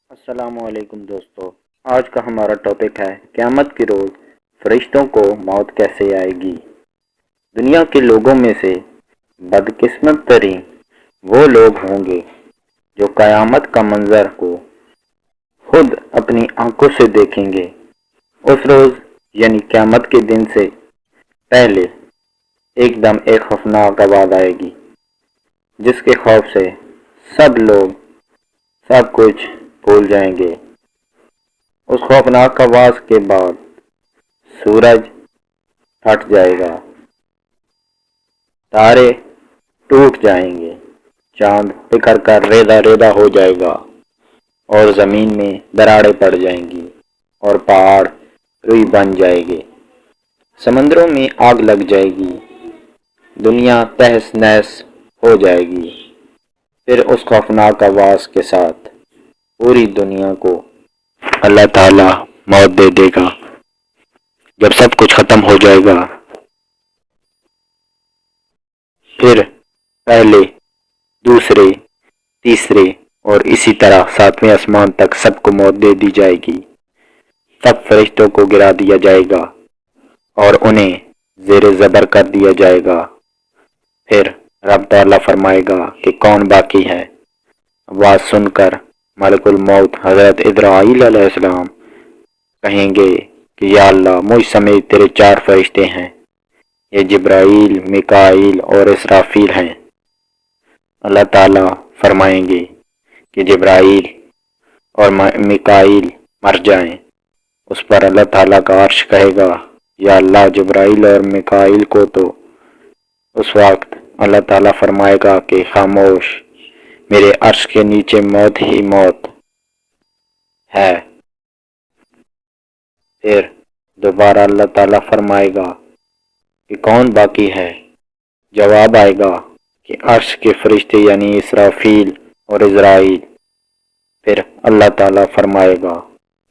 السلام علیکم دوستو، آج کا ہمارا ٹاپک ہے قیامت کے روز فرشتوں کو موت کیسے آئے گی۔ دنیا کے لوگوں میں سے بدقسمت ترین وہ لوگ ہوں گے جو قیامت کا منظر کو خود اپنی آنکھوں سے دیکھیں گے۔ اس روز یعنی قیامت کے دن سے پہلے ایک دم ایک خوفناک آواز آئے گی جس کے خوف سے سب لوگ سب کچھ بھول جائیں گے۔ اس خوفناک آواز کے بعد سورج پھٹ جائے گا، تارے ٹوٹ جائیں گے، چاند بکھر کر ریزہ ریزہ ہو جائے گا اور زمین میں دراڑیں پڑ جائیں گی اور پہاڑ روئی بن جائے گے، سمندروں میں آگ لگ جائے گی، دنیا تہس نہس ہو جائے گی۔ پھر اس خوفناک آواز کے ساتھ پوری دنیا کو اللہ تعالی موت دے دے گا۔ جب سب کچھ ختم ہو جائے گا پھر پہلے، دوسرے، تیسرے اور اسی طرح ساتویں آسمان تک سب کو موت دے دی جائے گی۔ سب فرشتوں کو گرا دیا جائے گا اور انہیں زیر زبر کر دیا جائے گا۔ پھر رب تعالیٰ فرمائے گا کہ کون باقی ہے۔ آواز سن کر ملک الموت حضرت اسرائیل علیہ السلام کہیں گے کہ یا اللہ، مجھ سمیت تیرے 4 فرشتے ہیں، یہ جبرائیل، میکائیل اور اسرافیل ہیں۔ اللہ تعالیٰ فرمائیں گے کہ جبرائیل اور میکائیل مر جائیں۔ اس پر اللہ تعالیٰ کا عرش کہے گا یا اللہ، جبرائیل اور میکائیل کو تو۔ اس وقت اللہ تعالیٰ فرمائے گا کہ خاموش، میرے عرش کے نیچے موت ہی موت ہے۔ پھر دوبارہ اللہ تعالیٰ فرمائے گا کہ کون باقی ہے۔ جواب آئے گا کہ عرش کے فرشتے یعنی اسرافیل اور عزرائیل۔ پھر اللہ تعالیٰ فرمائے گا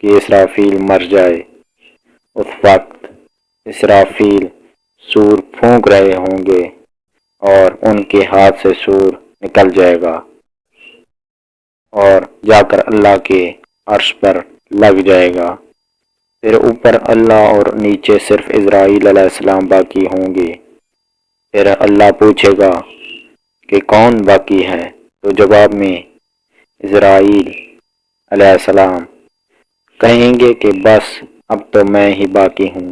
کہ اسرافیل مر جائے۔ اس وقت اسرافیل سور پھونک رہے ہوں گے اور ان کے ہاتھ سے سور نکل جائے گا اور جا کر اللہ کے عرش پر لگ جائے گا۔ پھر اوپر اللہ اور نیچے صرف اسرائیل علیہ السلام باقی ہوں گے۔ پھر اللہ پوچھے گا کہ کون باقی ہے، تو جواب میں اسرائیل علیہ السلام کہیں گے کہ بس اب تو میں ہی باقی ہوں۔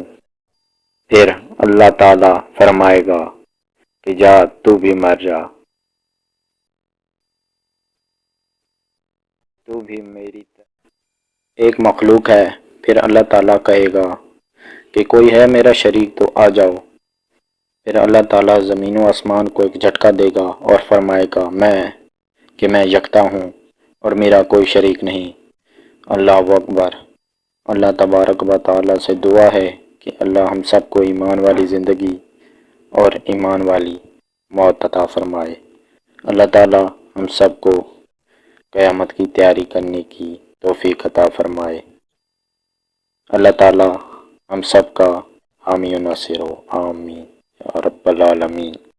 پھر اللہ تعالیٰ فرمائے گا کہ جا، تو بھی مر جا، تو بھی میری ایک مخلوق ہے۔ پھر اللہ تعالیٰ کہے گا کہ کوئی ہے میرا شریک تو آ جاؤ۔ پھر اللہ تعالیٰ زمین و آسمان کو ایک جھٹکا دے گا اور فرمائے گا میں یکتا ہوں اور میرا کوئی شریک نہیں۔ اللہ اکبر۔ اللہ تبارک و تعالیٰ سے دعا ہے کہ اللہ ہم سب کو ایمان والی زندگی اور ایمان والی موت عطا فرمائے۔ اللہ تعالیٰ ہم سب کو قیامت کی تیاری کرنے کی توفیق عطا فرمائے۔ اللہ تعالیٰ ہم سب کا حامی و ناصر ہو، آمین یا رب العالمین۔